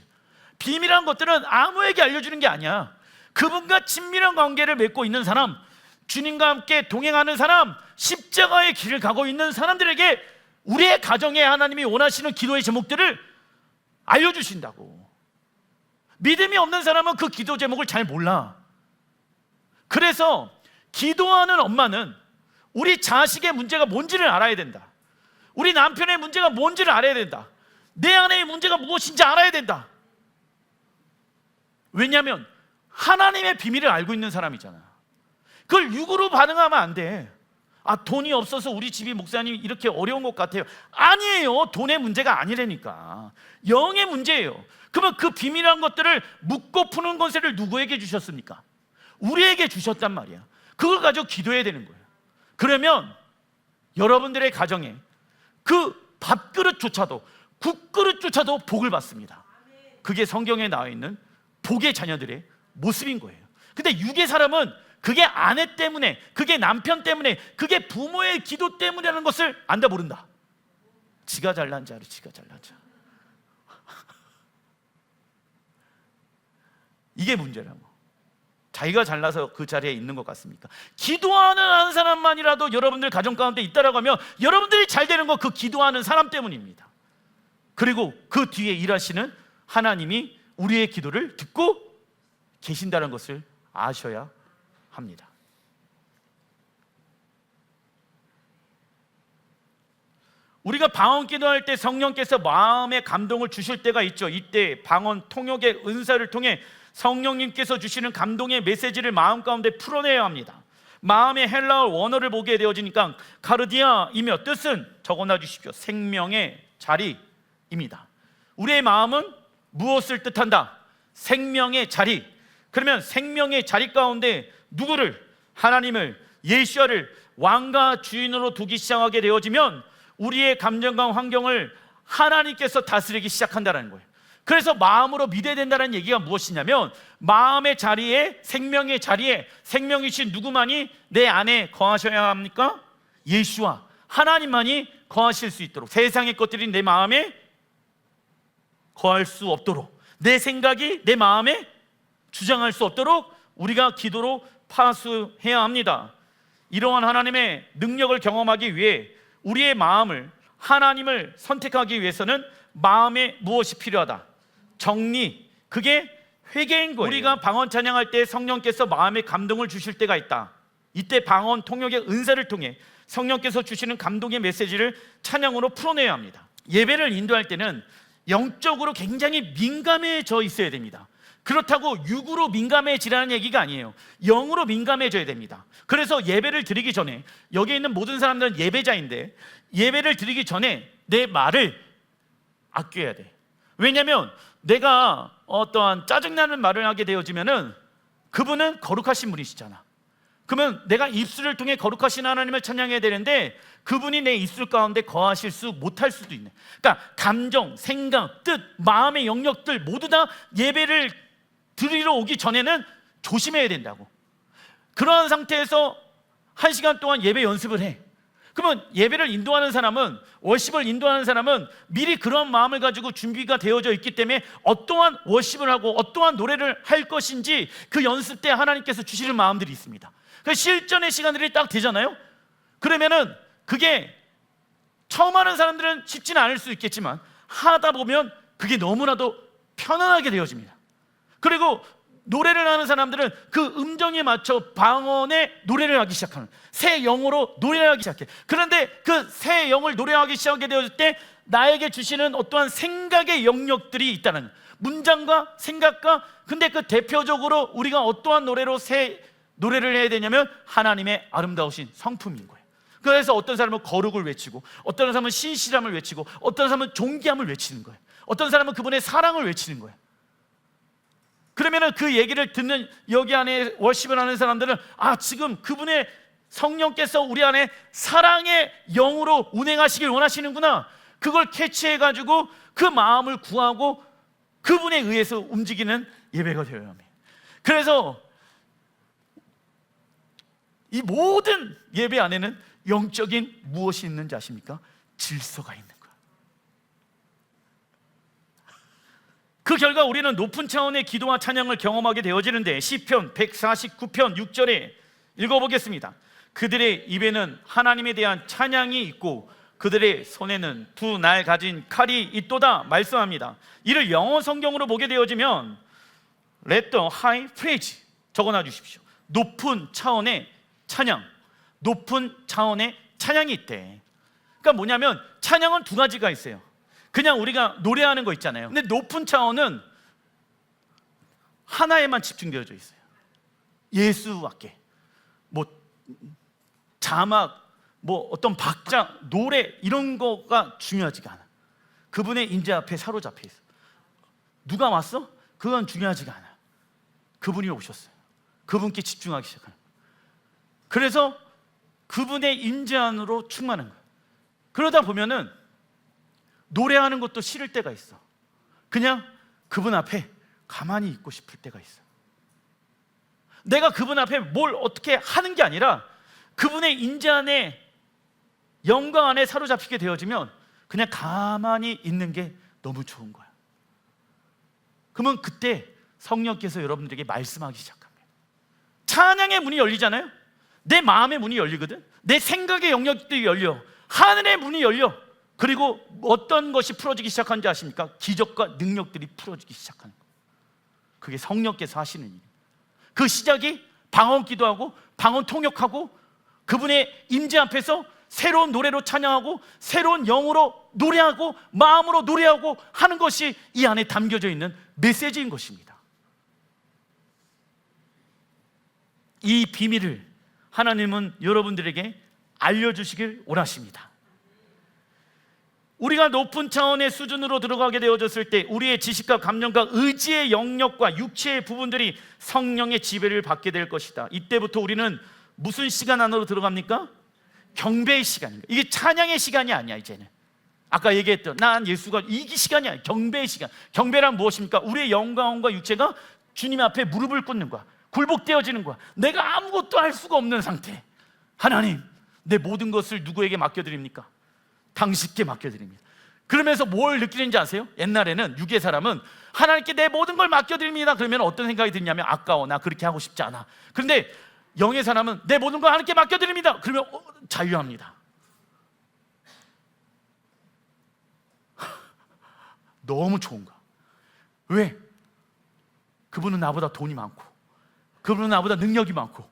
비밀한 것들은 아무에게 알려주는 게 아니야. 그분과 친밀한 관계를 맺고 있는 사람, 주님과 함께 동행하는 사람, 십자가의 길을 가고 있는 사람들에게 우리의 가정에 하나님이 원하시는 기도의 제목들을 알려주신다고. 믿음이 없는 사람은 그 기도 제목을 잘 몰라. 그래서 기도하는 엄마는 우리 자식의 문제가 뭔지를 알아야 된다. 우리 남편의 문제가 뭔지를 알아야 된다. 내 아내의 문제가 무엇인지 알아야 된다. 왜냐하면 하나님의 비밀을 알고 있는 사람이잖아. 그걸 육으로 반응하면 안 돼. 돈이 없어서 우리 집이 목사님 이렇게 어려운 것 같아요. 아니에요. 돈의 문제가 아니라니까. 영의 문제예요. 그러면 그 비밀한 것들을 묻고 푸는 권세를 누구에게 주셨습니까? 우리에게 주셨단 말이야. 그걸 가지고 기도해야 되는 거예요. 그러면 여러분들의 가정에 그 밥그릇조차도, 국그릇조차도 복을 받습니다. 그게 성경에 나와 있는 복의 자녀들의 모습인 거예요. 근데 육의 사람은 그게 아내 때문에, 그게 남편 때문에, 그게 부모의 기도 때문이라는 것을 안다 모른다. 지가 잘난 자로 지가 잘난 자. 이게 문제라고. 자기가 잘나서 그 자리에 있는 것 같습니까? 기도하는 한 사람만이라도 여러분들 가정 가운데 있다라고 하면 여러분들이 잘 되는 거 그 기도하는 사람 때문입니다. 그리고 그 뒤에 일하시는 하나님이 우리의 기도를 듣고 계신다는 것을 아셔야 합니다. 우리가 방언 기도할 때 성령께서 마음의 감동을 주실 때가 있죠. 이때 방언 통역의 은사를 통해 성령님께서 주시는 감동의 메시지를 마음 가운데 풀어내야 합니다. 마음의 헬라어 원어를 보게 되어지니까 카르디아이며 뜻은 적어놔 주십시오. 생명의 자리입니다. 우리의 마음은 무엇을 뜻한다? 생명의 자리. 그러면 생명의 자리 가운데 누구를? 하나님을, 예수와를 왕과 주인으로 두기 시작하게 되어지면 우리의 감정과 환경을 하나님께서 다스리기 시작한다는 거예요. 그래서 마음으로 믿어야 된다는 얘기가 무엇이냐면 마음의 자리에, 생명의 자리에 생명이신 누구만이 내 안에 거하셔야 합니까? 예수와 하나님만이 거하실 수 있도록, 세상의 것들이 내 마음에 거할 수 없도록, 내 생각이 내 마음에 주장할 수 없도록 우리가 기도로 파수해야 합니다. 이러한 하나님의 능력을 경험하기 위해 우리의 마음을, 하나님을 선택하기 위해서는 마음에 무엇이 필요하다? 정리, 그게 회개인 거예요. 우리가 방언 찬양할 때 성령께서 마음에 감동을 주실 때가 있다. 이때 방언 통역의 은사를 통해 성령께서 주시는 감동의 메시지를 찬양으로 풀어내야 합니다. 예배를 인도할 때는 영적으로 굉장히 민감해져 있어야 됩니다. 그렇다고 육으로 민감해지라는 얘기가 아니에요. 영으로 민감해져야 됩니다. 그래서 예배를 드리기 전에, 여기 있는 모든 사람들은 예배자인데 예배를 드리기 전에 내 말을 아껴야 돼. 왜냐하면 내가 어떠한 짜증나는 말을 하게 되어지면은 그분은 거룩하신 분이시잖아. 그러면 내가 입술을 통해 거룩하신 하나님을 찬양해야 되는데 그분이 내 입술 가운데 거하실 수 못할 수도 있네. 그러니까 감정, 생각, 뜻, 마음의 영역들 모두 다 예배를 드리러 오기 전에는 조심해야 된다고. 그러한 상태에서 1시간 동안 예배 연습을 해. 그러면 예배를 인도하는 사람은, 워십을 인도하는 사람은 미리 그런 마음을 가지고 준비가 되어져 있기 때문에 어떠한 워십을 하고 어떠한 노래를 할 것인지 그 연습 때 하나님께서 주시는 마음들이 있습니다. 그래서 실전의 시간들이 딱 되잖아요. 그러면은 그게 처음 하는 사람들은 쉽지는 않을 수 있겠지만 하다 보면 그게 너무나도 편안하게 되어집니다. 그리고 노래를 하는 사람들은 그 음정에 맞춰 방언의 노래를 하기 시작하는, 새 영어로 노래를 하기 시작해. 그런데 그 새 영을 노래하기 시작하게 되었을 때 나에게 주시는 어떠한 생각의 영역들이 있다는, 문장과 생각과, 근데 그 대표적으로 우리가 어떠한 노래로 새 노래를 해야 되냐면 하나님의 아름다우신 성품인 거예요. 그래서 어떤 사람은 거룩을 외치고, 어떤 사람은 신실함을 외치고, 어떤 사람은 존귀함을 외치는 거예요. 어떤 사람은 그분의 사랑을 외치는 거예요. 그러면은 그 얘기를 듣는 여기 안에 워십을 하는 사람들은 지금 그분의 성령께서 우리 안에 사랑의 영으로 운행하시길 원하시는구나. 그걸 캐치해가지고 그 마음을 구하고 그분에 의해서 움직이는 예배가 되어야 합니다. 그래서 이 모든 예배 안에는 영적인 무엇이 있는지 아십니까? 질서가 있는 거예요. 그 결과 우리는 높은 차원의 기도와 찬양을 경험하게 되어지는데 시편 149편 6절에 읽어보겠습니다. 그들의 입에는 하나님에 대한 찬양이 있고 그들의 손에는 두 날 가진 칼이 있도다 말씀합니다. 이를 영어 성경으로 보게 되어지면 Let the high praise 적어놔 주십시오. 높은 차원의 찬양, 높은 차원의 찬양이 있대. 그러니까 뭐냐면 찬양은 두 가지가 있어요. 그냥 우리가 노래하는 거 있잖아요. 근데 높은 차원은 하나에만 집중되어져 있어요. 예수밖에. 뭐 자막, 뭐 어떤 박자, 노래 이런 거가 중요하지가 않아. 그분의 임재 앞에 사로잡혀 있어. 누가 왔어? 그건 중요하지가 않아. 그분이 오셨어요. 그분께 집중하기 시작하는 거예요. 그래서 그분의 임재 안으로 충만한 거예요. 그러다 보면은 노래하는 것도 싫을 때가 있어. 그냥 그분 앞에 가만히 있고 싶을 때가 있어. 내가 그분 앞에 뭘 어떻게 하는 게 아니라 그분의 임재 안에, 영광 안에 사로잡히게 되어지면 그냥 가만히 있는 게 너무 좋은 거야. 그러면 그때 성령께서 여러분들에게 말씀하기 시작합니다. 찬양의 문이 열리잖아요. 내 마음의 문이 열리거든. 내 생각의 영역들이 열려. 하늘의 문이 열려. 그리고 어떤 것이 풀어지기 시작하는지 아십니까? 기적과 능력들이 풀어지기 시작하는 거예요. 그게 성령께서 하시는 일이에요. 그 시작이 방언 기도하고 방언 통역하고 그분의 임재 앞에서 새로운 노래로 찬양하고 새로운 영으로 노래하고 마음으로 노래하고 하는 것이 이 안에 담겨져 있는 메시지인 것입니다. 이 비밀을 하나님은 여러분들에게 알려주시길 원하십니다. 우리가 높은 차원의 수준으로 들어가게 되어졌을 때 우리의 지식과 감정과 의지의 영역과 육체의 부분들이 성령의 지배를 받게 될 것이다. 이때부터 우리는 무슨 시간 안으로 들어갑니까? 경배의 시간입니다. 이게 찬양의 시간이 아니야. 이제는 아까 얘기했던 난 예수가 이 시간이 아니야. 경배의 시간. 경배란 무엇입니까? 우리의 영광과 육체가 주님 앞에 무릎을 꿇는 거야. 굴복되어지는 거야. 내가 아무것도 할 수가 없는 상태. 하나님, 내 모든 것을 누구에게 맡겨드립니까? 당신께 맡겨드립니다. 그러면서 뭘 느끼는지 아세요? 옛날에는 유괴 사람은 하나님께 내 모든 걸 맡겨드립니다. 그러면 어떤 생각이 드냐면 아까워, 나 그렇게 하고 싶지 않아. 그런데 영의 사람은 내 모든 걸 하나님께 맡겨드립니다. 그러면 자유합니다. 너무 좋은 거야. 왜? 그분은 나보다 돈이 많고 그분은 나보다 능력이 많고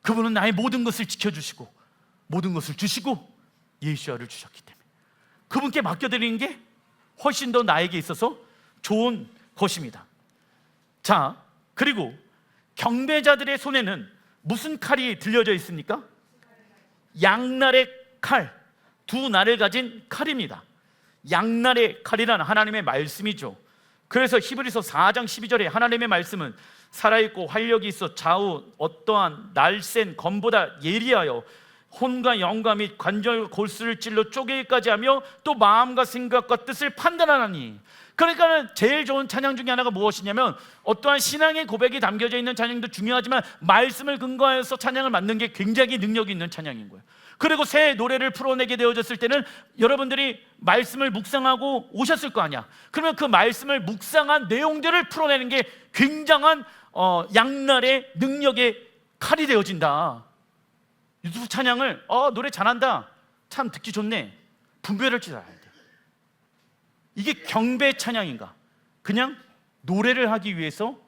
그분은 나의 모든 것을 지켜주시고 모든 것을 주시고 예수아를 주셨기 때문에 그분께 맡겨드리는 게 훨씬 더 나에게 있어서 좋은 것입니다. 자, 그리고 경배자들의 손에는 무슨 칼이 들려져 있습니까? 양날의 칼, 두 날을 가진 칼입니다. 양날의 칼이라는 하나님의 말씀이죠. 그래서 히브리서 4장 12절에 하나님의 말씀은 살아있고 활력이 있어 좌우 어떠한 날쌘 검보다 예리하여 혼과 영과 및 관절 골수를 찔러 쪼개기까지 하며 또 마음과 생각과 뜻을 판단하나니. 그러니까는 제일 좋은 찬양 중에 하나가 무엇이냐면 어떠한 신앙의 고백이 담겨져 있는 찬양도 중요하지만 말씀을 근거해서 찬양을 만든 게 굉장히 능력이 있는 찬양인 거예요. 그리고 새 노래를 풀어내게 되어졌을 때는 여러분들이 말씀을 묵상하고 오셨을 거 아니야. 그러면 그 말씀을 묵상한 내용들을 풀어내는 게 굉장한 양날의 능력의 칼이 되어진다. 유튜브 찬양을 노래 잘한다, 참 듣기 좋네, 분별할 줄 알아야 돼. 이게 경배 찬양인가? 그냥 노래를 하기 위해서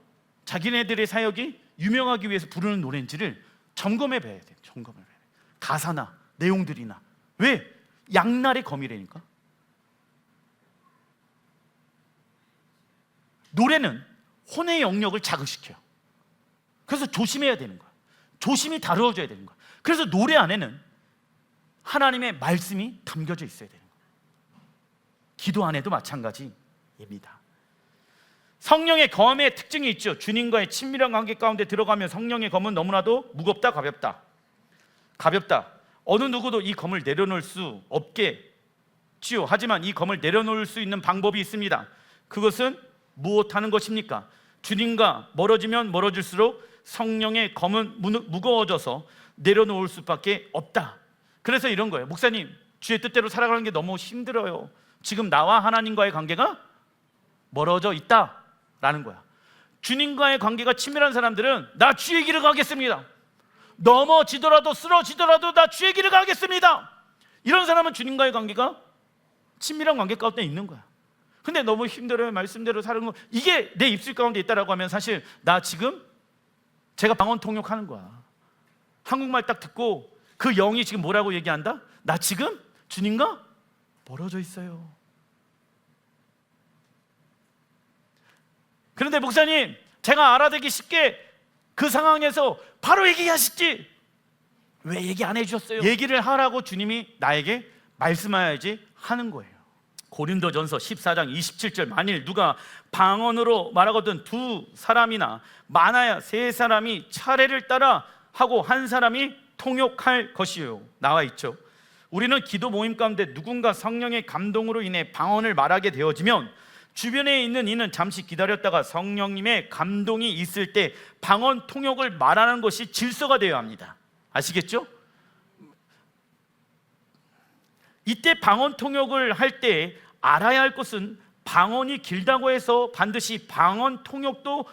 자기네들의 사역이 유명하기 위해서 부르는 노래인지를 점검해 봐야 돼. 점검해 봐야 돼. 가사나 내용들이나. 왜? 양날의 검이라니까. 노래는 혼의 영역을 자극시켜요. 그래서 조심해야 되는 거야. 조심히 다루어져야 되는 거야. 그래서 노래 안에는 하나님의 말씀이 담겨져 있어야 되는 거예요. 기도 안에도 마찬가지입니다. 성령의 검의 특징이 있죠. 주님과의 친밀한 관계 가운데 들어가면 성령의 검은 너무나도 무겁다, 가볍다. 가볍다. 어느 누구도 이 검을 내려놓을 수 없겠지요. 하지만 이 검을 내려놓을 수 있는 방법이 있습니다. 그것은 무엇하는 것입니까? 주님과 멀어지면 멀어질수록 성령의 검은 무거워져서 내려놓을 수밖에 없다. 그래서 이런 거예요. 목사님, 주의 뜻대로 살아가는 게 너무 힘들어요. 지금 나와 하나님과의 관계가 멀어져 있다라는 거야. 주님과의 관계가 친밀한 사람들은 나 주의 길을 가겠습니다. 넘어지더라도 쓰러지더라도 나 주의 길을 가겠습니다. 이런 사람은 주님과의 관계가 친밀한 관계 가운데 있는 거야. 근데 너무 힘들어요. 말씀대로 사는 거 이게 내 입술 가운데 있다라고 하면 사실 나 지금 제가 방언 통역하는 거야. 한국말 딱 듣고 그 영이 지금 뭐라고 얘기한다? 나 지금 주님과 멀어져 있어요. 그런데 목사님, 제가 알아듣기 쉽게 그 상황에서 바로 얘기하시지 왜 얘기 안 해주셨어요? 얘기를 하라고 주님이 나에게 말씀해야지 하는 거예요. 고린도전서 14장 27절, 만일 누가 방언으로 말하거든 두 사람이나 많아야 세 사람이 차례를 따라 하고 한 사람이 통역할 것이요, 나와 있죠. 우리는 기도 모임 가운데 누군가 성령의 감동으로 인해 방언을 말하게 되어지면 주변에 있는 이는 잠시 기다렸다가 성령님의 감동이 있을 때 방언 통역을 말하는 것이 질서가 되어야 합니다. 아시겠죠? 이때 방언 통역을 할 때 알아야 할 것은 방언이 길다고 해서 반드시 방언 통역도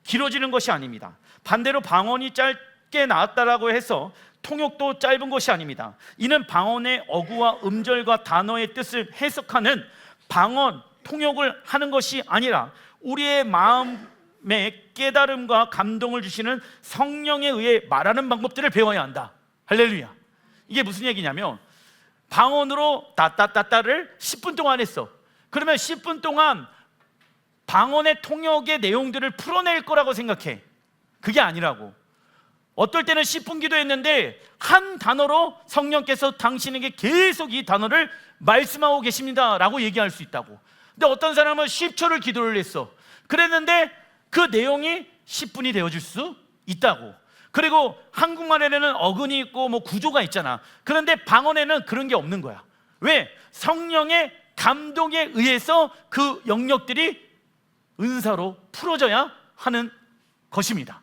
길어지는 것이 아닙니다. 반대로 방언이 짧게 나왔다라고 해서 통역도 짧은 것이 아닙니다. 이는 방언의 어구와 음절과 단어의 뜻을 해석하는 방언 통역을 하는 것이 아니라 우리의 마음에 깨달음과 감동을 주시는 성령에 의해 말하는 방법들을 배워야 한다. 할렐루야. 이게 무슨 얘기냐면 방언으로 따따따따를 10분 동안 했어. 그러면 10분 동안 방언의 통역의 내용들을 풀어낼 거라고 생각해. 그게 아니라고. 어떨 때는 10분 기도했는데 한 단어로 성령께서 당신에게 계속 이 단어를 말씀하고 계십니다 라고 얘기할 수 있다고. 근데 어떤 사람은 10초를 기도를 했어. 그랬는데 그 내용이 10분이 되어질 수 있다고. 그리고 한국말에는 어근이 있고 뭐 구조가 있잖아. 그런데 방언에는 그런 게 없는 거야. 왜? 성령의 감동에 의해서 그 영역들이 은사로 풀어져야 하는 것입니다.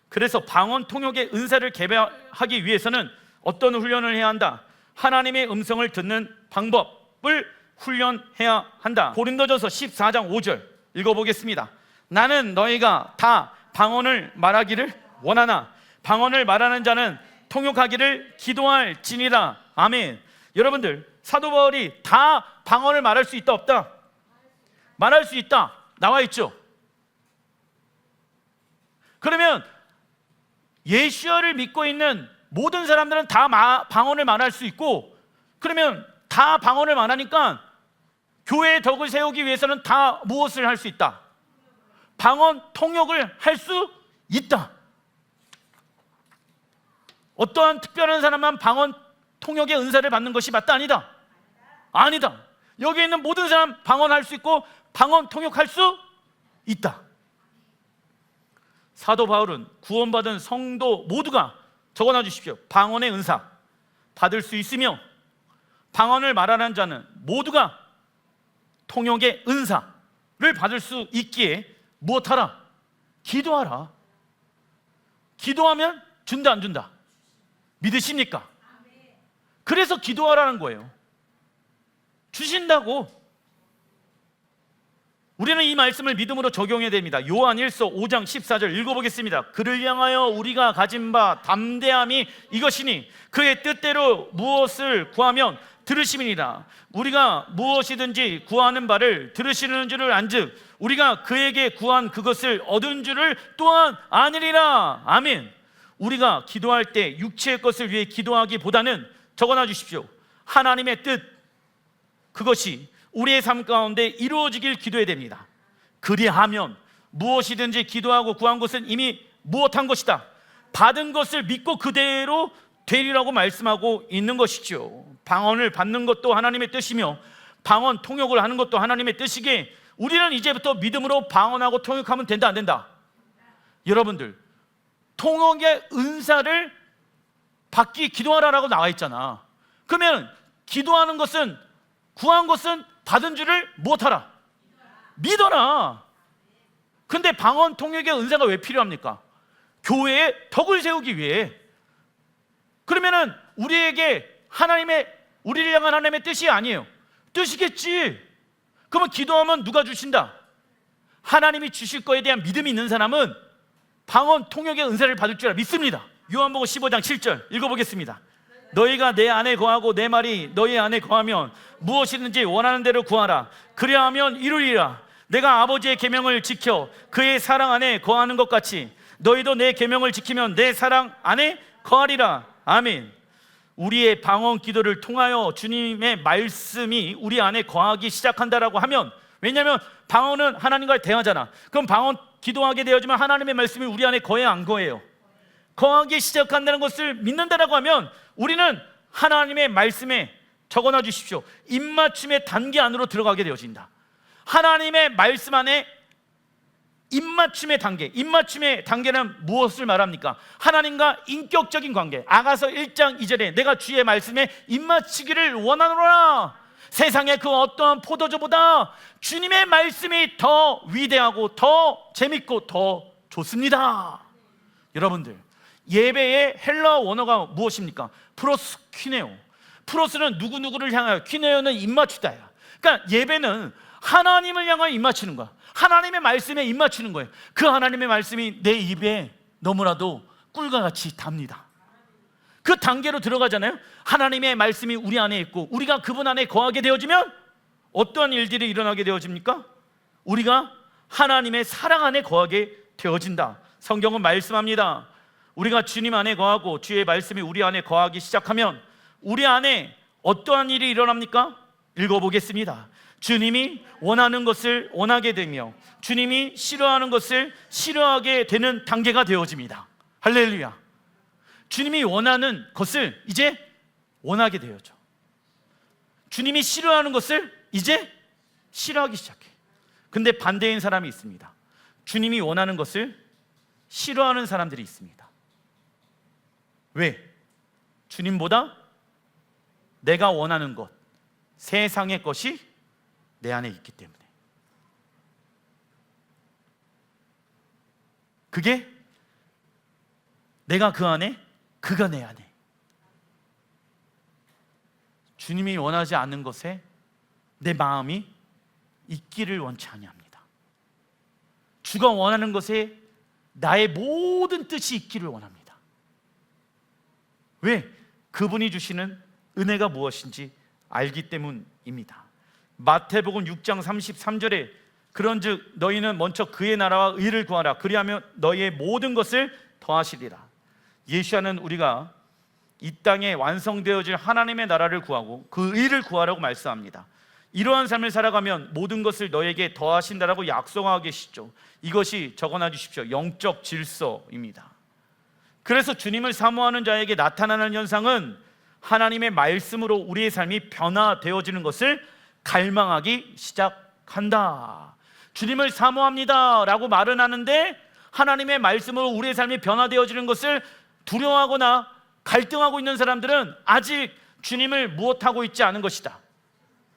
그래서 방언 통역의 은사를 개발하기 위해서는 어떤 훈련을 해야 한다? 하나님의 음성을 듣는 방법을 훈련해야 한다. 고린도전서 14장 5절 읽어보겠습니다. 나는 너희가 다 방언을 말하기를 원하나 방언을 말하는 자는 통역하기를 기도할지니라. 아멘. 여러분들, 사도 바울이 다 방언을 말할 수 있다 없다? 말할 수 있다. 나와 있죠. 그러면 예수를 믿고 있는 모든 사람들은 다 방언을 말할 수 있고, 그러면 다 방언을 말하니까 교회의 덕을 세우기 위해서는 다 무엇을 할 수 있다? 방언 통역을 할 수 있다. 어떠한 특별한 사람만 방언 통역의 은사를 받는 것이 맞다? 아니다? 아니다. 여기 있는 모든 사람 방언할 수 있고 방언 통역할 수 있다. 사도 바울은 구원받은 성도 모두가 적어놔 주십시오. 방언의 은사 받을 수 있으며 방언을 말하는 자는 모두가 통역의 은사를 받을 수 있기에 무엇하라? 기도하라. 기도하면 준다 안 준다? 믿으십니까? 그래서 기도하라는 거예요. 주신다고. 우리는 이 말씀을 믿음으로 적용해야 됩니다. 요한 1서 5장 14절 읽어보겠습니다. 그를 향하여 우리가 가진 바 담대함이 이것이니 그의 뜻대로 무엇을 구하면 들으심이니라. 우리가 무엇이든지 구하는 바를 들으시는 줄을 안즉 우리가 그에게 구한 그것을 얻은 줄을 또한 아니리라. 아멘. 우리가 기도할 때 육체의 것을 위해 기도하기보다는 적어놔 주십시오. 하나님의 뜻, 그것이 우리의 삶 가운데 이루어지길 기도해야 됩니다. 그리하면 무엇이든지 기도하고 구한 것은 이미 무엇한 것이다. 받은 것을 믿고 그대로 되리라고 말씀하고 있는 것이죠. 방언을 받는 것도 하나님의 뜻이며 방언 통역을 하는 것도 하나님의 뜻이기에 우리는 이제부터 믿음으로 방언하고 통역하면 된다 안 된다? 여러분들, 통역의 은사를 받기 기도하라라고 나와 있잖아. 그러면 기도하는 것은, 구한 것은 받은 줄을 무엇하라? 믿어라. 근데 방언 통역의 은사가 왜 필요합니까? 교회의 덕을 세우기 위해. 그러면은 우리에게 우리를 향한 하나님의 뜻이 아니에요. 뜻이겠지. 그러면 기도하면 누가 주신다? 하나님이 주실 거에 대한 믿음이 있는 사람은 방언 통역의 은사를 받을 줄 믿습니다. 요한복음 15장 7절 읽어보겠습니다. 너희가 내 안에 거하고 내 말이 너희 안에 거하면 무엇이든지 원하는 대로 구하라. 그리하면 이루리라. 내가 아버지의 계명을 지켜 그의 사랑 안에 거하는 것 같이 너희도 내 계명을 지키면 내 사랑 안에 거하리라. 아멘. 우리의 방언 기도를 통하여 주님의 말씀이 우리 안에 거하기 시작한다라고 하면, 왜냐하면 방언은 하나님과의 대화잖아. 그럼 방언 기도하게 되어지면 하나님의 말씀이 우리 안에 거해야 안 거해요? 거하기 시작한다는 것을 믿는다라고 하면 우리는 하나님의 말씀에 적어놔 주십시오. 입맞춤의 단계 안으로 들어가게 되어진다. 하나님의 말씀 안에 입맞춤의 단계, 입맞춤의 단계는 무엇을 말합니까? 하나님과 인격적인 관계. 아가서 1장 2절에 내가 주의 말씀에 입맞추기를 원하노라. 세상의 그 어떠한 포도주보다 주님의 말씀이 더 위대하고 더 재밌고 더 좋습니다. 여러분들, 예배의 헬라어 원어가 무엇입니까? 프로스퀴네오. 프로스는 누구누구를 향하여, 퀴네오는 입맞추다야. 그러니까 예배는 하나님을 향하여 입맞추는 거야. 하나님의 말씀에 입맞추는 거예요. 그 하나님의 말씀이 내 입에 너무나도 꿀과 같이 답니다. 그 단계로 들어가잖아요. 하나님의 말씀이 우리 안에 있고 우리가 그분 안에 거하게 되어지면 어떠한 일들이 일어나게 되어집니까? 우리가 하나님의 사랑 안에 거하게 되어진다. 성경은 말씀합니다. 우리가 주님 안에 거하고 주의 말씀이 우리 안에 거하기 시작하면 우리 안에 어떠한 일이 일어납니까? 읽어보겠습니다. 주님이 원하는 것을 원하게 되며 주님이 싫어하는 것을 싫어하게 되는 단계가 되어집니다. 할렐루야. 주님이 원하는 것을 이제 원하게 되어져. 주님이 싫어하는 것을 이제 싫어하기 시작해. 근데 반대인 사람이 있습니다. 주님이 원하는 것을 싫어하는 사람들이 있습니다. 왜? 주님보다 내가 원하는 것, 세상의 것이 내 안에 있기 때문에. 그게 내가 그 안에, 그가 내 안에. 주님이 원하지 않는 것에 내 마음이 있기를 원치 아니합니다. 주가 원하는 것에 나의 모든 뜻이 있기를 원합니다. 왜? 그분이 주시는 은혜가 무엇인지 알기 때문입니다. 마태복음 6장 33절에 그런즉 너희는 먼저 그의 나라와 의를 구하라. 그리하면 너희의 모든 것을 더하시리라. 예수와는 우리가 이 땅에 완성되어질 하나님의 나라를 구하고 그 의를 구하라고 말씀합니다. 이러한 삶을 살아가면 모든 것을 너에게 더하신다라고 약속하고 계시죠. 이것이 적어놔 주십시오. 영적 질서입니다. 그래서 주님을 사모하는 자에게 나타나는 현상은 하나님의 말씀으로 우리의 삶이 변화되어지는 것을 갈망하기 시작한다. 주님을 사모합니다 라고 말은 하는데 하나님의 말씀으로 우리의 삶이 변화되어지는 것을 두려워하거나 갈등하고 있는 사람들은 아직 주님을 무엇하고 있지 않은 것이다.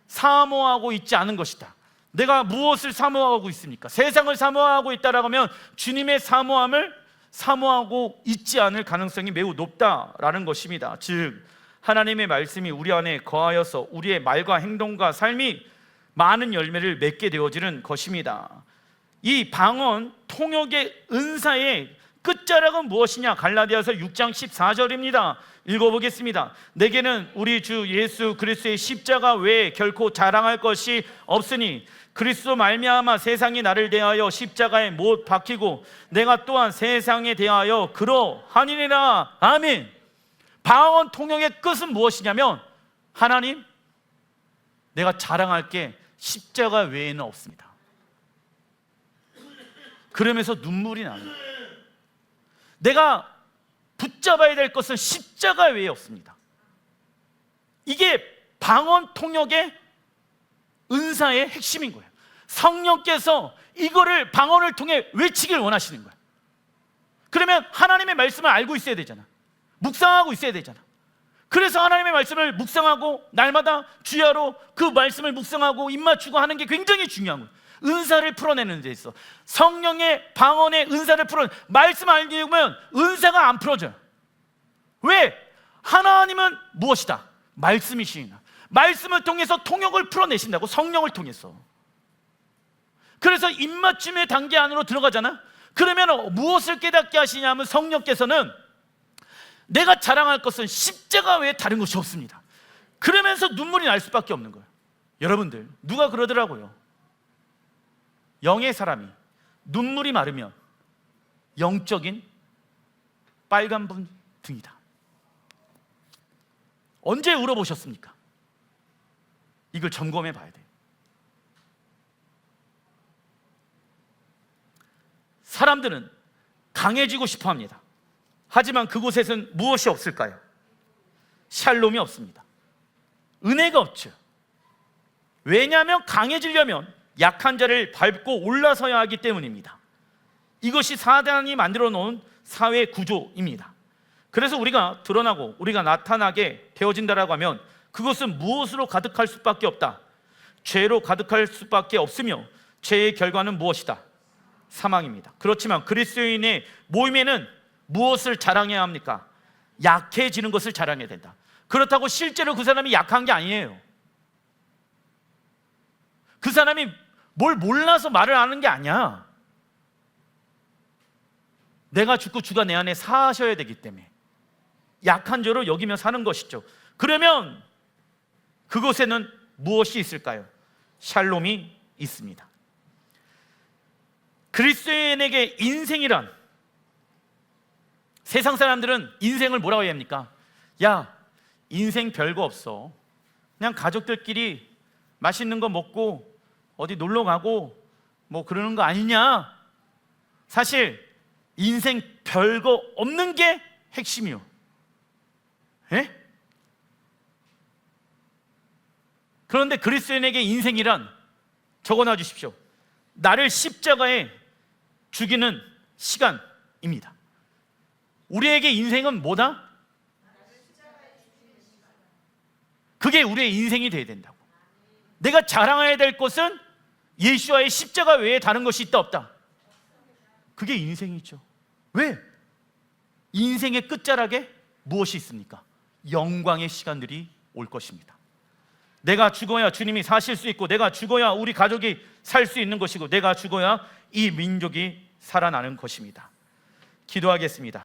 사모하고 있지 않은 것이다. 내가 무엇을 사모하고 있습니까? 세상을 사모하고 있다라고 하면 주님의 사모함을 사모하고 있지 않을 가능성이 매우 높다라는 것입니다. 즉 하나님의 말씀이 우리 안에 거하여서 우리의 말과 행동과 삶이 많은 열매를 맺게 되어지는 것입니다. 이 방언 통역의 은사의 끝자락은 무엇이냐? 갈라디아서 6장 14절입니다. 읽어보겠습니다. 내게는 우리 주 예수 그리스도의 십자가 외에 결코 자랑할 것이 없으니 그리스도 말미암아 세상이 나를 대하여 십자가에 못 박히고 내가 또한 세상에 대하여 그러하니라. 아멘. 방언 통역의 끝은 무엇이냐면 하나님, 내가 자랑할 게 십자가 외에는 없습니다. 그러면서 눈물이 나는 거예요. 내가 붙잡아야 될 것은 십자가 외에 없습니다. 이게 방언 통역의 은사의 핵심인 거예요. 성령께서 이거를 방언을 통해 외치길 원하시는 거예요. 그러면 하나님의 말씀을 알고 있어야 되잖아. 묵상하고 있어야 되잖아. 그래서 하나님의 말씀을 묵상하고 날마다 주야로 그 말씀을 묵상하고 입맞추고 하는 게 굉장히 중요한 거예요. 은사를 풀어내는 데 있어. 성령의 방언의 은사를 말씀 알게 보면 은사가 안 풀어져요. 왜? 하나님은 무엇이다? 말씀이시니라. 말씀을 통해서 통역을 풀어내신다고. 성령을 통해서. 그래서 입맞춤의 단계 안으로 들어가잖아. 그러면 무엇을 깨닫게 하시냐면 성령께서는 내가 자랑할 것은 십자가 외에 다른 것이 없습니다. 그러면서 눈물이 날 수밖에 없는 거예요. 여러분들, 누가 그러더라고요. 영의 사람이 눈물이 마르면 영적인 빨간불 등이다. 언제 울어보셨습니까? 이걸 점검해 봐야 돼요. 사람들은 강해지고 싶어 합니다. 하지만 그곳에선 무엇이 없을까요? 샬롬이 없습니다. 은혜가 없죠. 왜냐하면 강해지려면 약한 자를 밟고 올라서야 하기 때문입니다. 이것이 사단이 만들어 놓은 사회 구조입니다. 그래서 우리가 드러나고 우리가 나타나게 되어진다라고 하면 그것은 무엇으로 가득할 수밖에 없다. 죄로 가득할 수밖에 없으며 죄의 결과는 무엇이다? 사망입니다. 그렇지만 그리스도인의 모임에는 무엇을 자랑해야 합니까? 약해지는 것을 자랑해야 된다. 그렇다고 실제로 그 사람이 약한 게 아니에요. 그 사람이 뭘 몰라서 말을 하는 게 아니야. 내가 죽고 주가 내 안에 사셔야 되기 때문에 약한 자로 여기며 사는 것이죠. 그러면 그곳에는 무엇이 있을까요? 샬롬이 있습니다. 그리스도인에게 인생이란, 세상 사람들은 인생을 뭐라고 해야 합니까? 야, 인생 별거 없어. 그냥 가족들끼리 맛있는 거 먹고 어디 놀러 가고 뭐 그러는 거 아니냐? 사실 인생 별거 없는 게 핵심이요. 에? 그런데 그리스도인에게 인생이란, 적어놔 주십시오. 나를 십자가에 죽이는 시간입니다. 우리에게 인생은 뭐다? 그게 우리의 인생이 되어야 된다고. 내가 자랑해야 될 것은 예수와의 십자가 외에 다른 것이 있다 없다? 그게 인생이죠. 왜? 인생의 끝자락에 무엇이 있습니까? 영광의 시간들이 올 것입니다. 내가 죽어야 주님이 사실 수 있고, 내가 죽어야 우리 가족이 살 수 있는 것이고, 내가 죽어야 이 민족이 살아나는 것입니다. 기도하겠습니다.